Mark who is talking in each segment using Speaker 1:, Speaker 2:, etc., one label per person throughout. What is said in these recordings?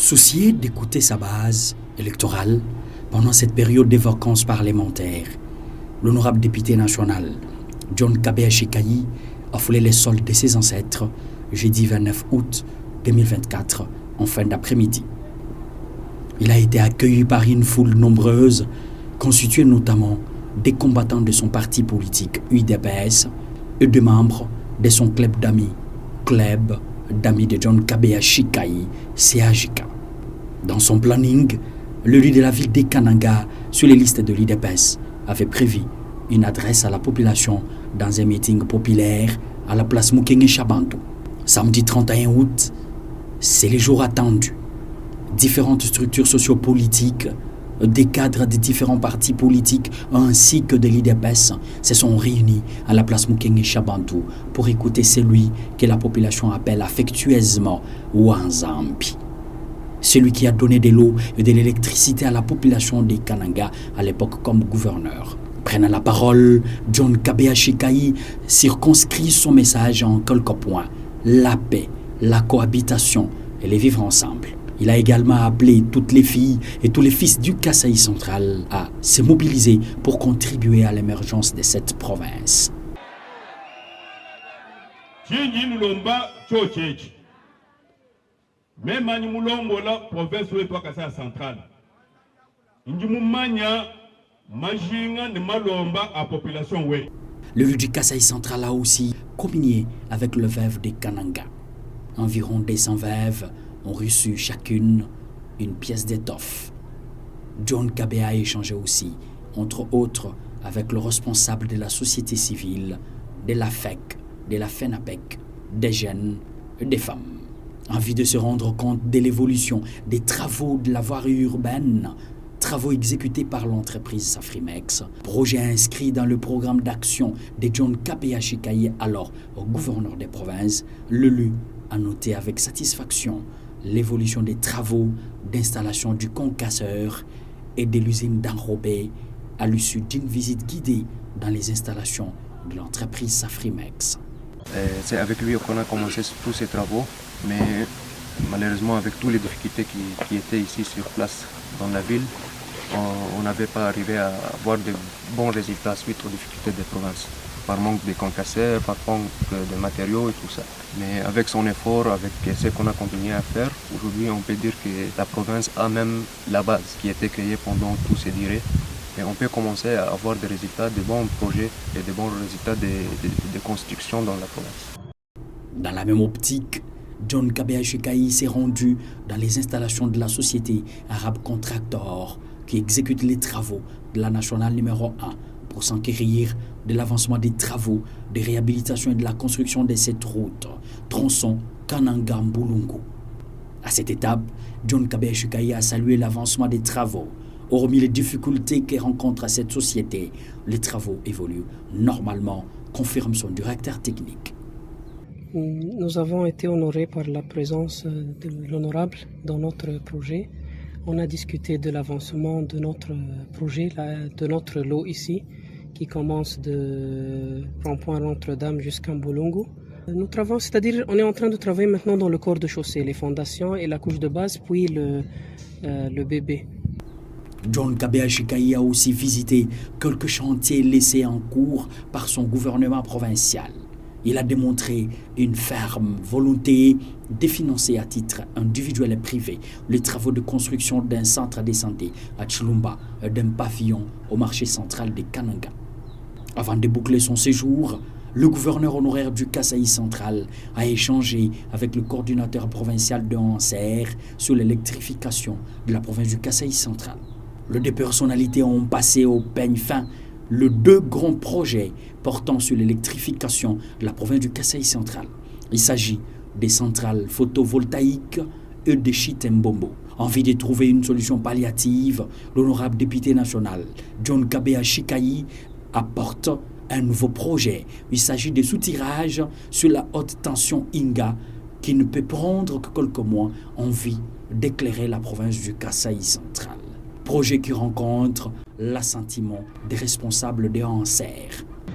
Speaker 1: Soucié d'écouter sa base électorale pendant cette période des vacances parlementaires, l'honorable député national John Kabea Chikayi a foulé les soldes de ses ancêtres jeudi 29 août 2024 en fin d'après-midi. Il a été accueilli par une foule nombreuse, constituée notamment des combattants de son parti politique UDPS et de membres de son club d'amis de John Kabea Chikayi, CAJK. Dans son planning, l'élu de la ville de Kananga, sur les listes de l'UDPS, avait prévu une adresse à la population dans un meeting populaire à la place Mukenge Chabantou. Samedi 31 août, c'est le jour attendu. Différentes structures sociopolitiques, des cadres des différents partis politiques ainsi que de l'UDPS se sont réunis à la place Mukenge Chabantou pour écouter celui que la population appelle affectueusement Wanzambi. Celui qui a donné de l'eau et de l'électricité à la population de Kananga à l'époque comme gouverneur. Prenant la parole, John Kabea Chikayi circonscrit son message en quelques points: la paix, la cohabitation et les vivre ensemble. Il a également appelé toutes les filles et tous les fils du Kasaï central à se mobiliser pour contribuer à l'émergence de cette province.
Speaker 2: Même si nous avons la province de Kasaï central,
Speaker 1: le du Kasaï central a aussi communié avec le veuve de Kananga. Environ 200 veuves ont reçu chacune une pièce d'étoffe. John Kabea a échangé aussi, entre autres, avec le responsable de la société civile, de la FEC, de la FENAPEC, des jeunes et des femmes. Envie de se rendre compte de l'évolution des travaux de la voirie urbaine, travaux exécutés par l'entreprise Safrimex, projet inscrit dans le programme d'action de John Kabea Chikayi, alors gouverneur des provinces. L'élu a noté avec satisfaction l'évolution des travaux d'installation du concasseur et de l'usine d'enrobé à l'issue d'une visite guidée dans les installations de l'entreprise Safrimex.
Speaker 3: C'est avec lui qu'on a commencé tous ces travaux, mais malheureusement avec toutes les difficultés qui étaient ici sur place dans la ville, on n'avait pas arrivé à avoir de bons résultats suite aux difficultés des provinces, par manque de concasseurs, par manque de matériaux et tout ça. Mais avec son effort, avec ce qu'on a continué à faire, aujourd'hui on peut dire que la province a même la base qui a été créée pendant tous ces durées. Et on peut commencer à avoir des résultats, de bons projets et de bons résultats de construction dans la province.
Speaker 1: Dans la même optique, John Kabea Chikayi s'est rendu dans les installations de la société Arabe Contractor qui exécute les travaux de la nationale numéro 1 pour s'enquérir de l'avancement des travaux de réhabilitation et de la construction de cette route, tronçon Kananga-Mbulungu. À cette étape, John Kabea Chikayi a salué l'avancement des travaux. Hormis les difficultés que rencontre cette société, les travaux évoluent normalement, confirme son directeur technique.
Speaker 4: Nous avons été honorés par la présence de l'honorable dans notre projet. On a discuté de l'avancement de notre projet, de notre lot ici, qui commence de Rond-Point Notre-Dame jusqu'à Mbulungu. Nous travaillons, c'est-à-dire on est en train de travailler maintenant dans le corps de chaussée, les fondations et la couche de base, puis le bébé.
Speaker 1: John Kabea Chikayi a aussi visité quelques chantiers laissés en cours par son gouvernement provincial. Il a démontré une ferme volonté de financer à titre individuel et privé les travaux de construction d'un centre de santé à Chilumba et d'un pavillon au marché central de Kananga. Avant de boucler son séjour, le gouverneur honoraire du Kasaï central a échangé avec le coordinateur provincial de Anser sur l'électrification de la province du Kasaï central. Les deux personnalités ont passé au peigne fin les deux grands projets portant sur l'électrification de la province du Kasaï central. Il s'agit des centrales photovoltaïques et des Chitembombo. Envie de trouver une solution palliative, l'honorable député national John Kabea Chikayi apporte un nouveau projet. Il s'agit des soutirages sur la haute tension Inga qui ne peut prendre que quelques mois en vue d'éclairer la province du Kasaï central. Projet qui rencontre l'assentiment des responsables de Anser.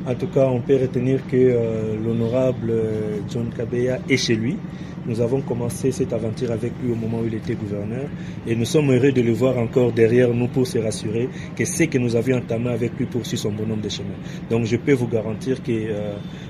Speaker 5: En tout cas, on peut retenir que l'honorable John Kabeya est chez lui. Nous avons commencé cette aventure avec lui au moment où il était gouverneur et nous sommes heureux de le voir encore derrière nous pour se rassurer que ce que nous avions entamé avec lui poursuit son bonhomme de chemin. Donc je peux vous garantir que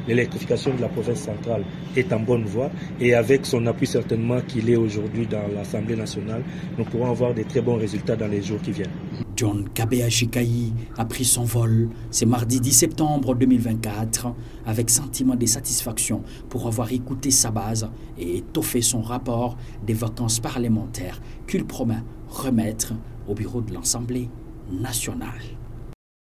Speaker 5: l'électrification de la province centrale est en bonne voie et avec son appui certainement qu'il est aujourd'hui dans l'Assemblée nationale, nous pourrons avoir de très bons résultats dans les jours qui viennent.
Speaker 1: John Kabeya Chikayi a pris son vol ce mardi 10 septembre 2024 avec sentiment de satisfaction pour avoir écouté sa base et étoffé son rapport des vacances parlementaires qu'il promet remettre au bureau de l'Assemblée nationale.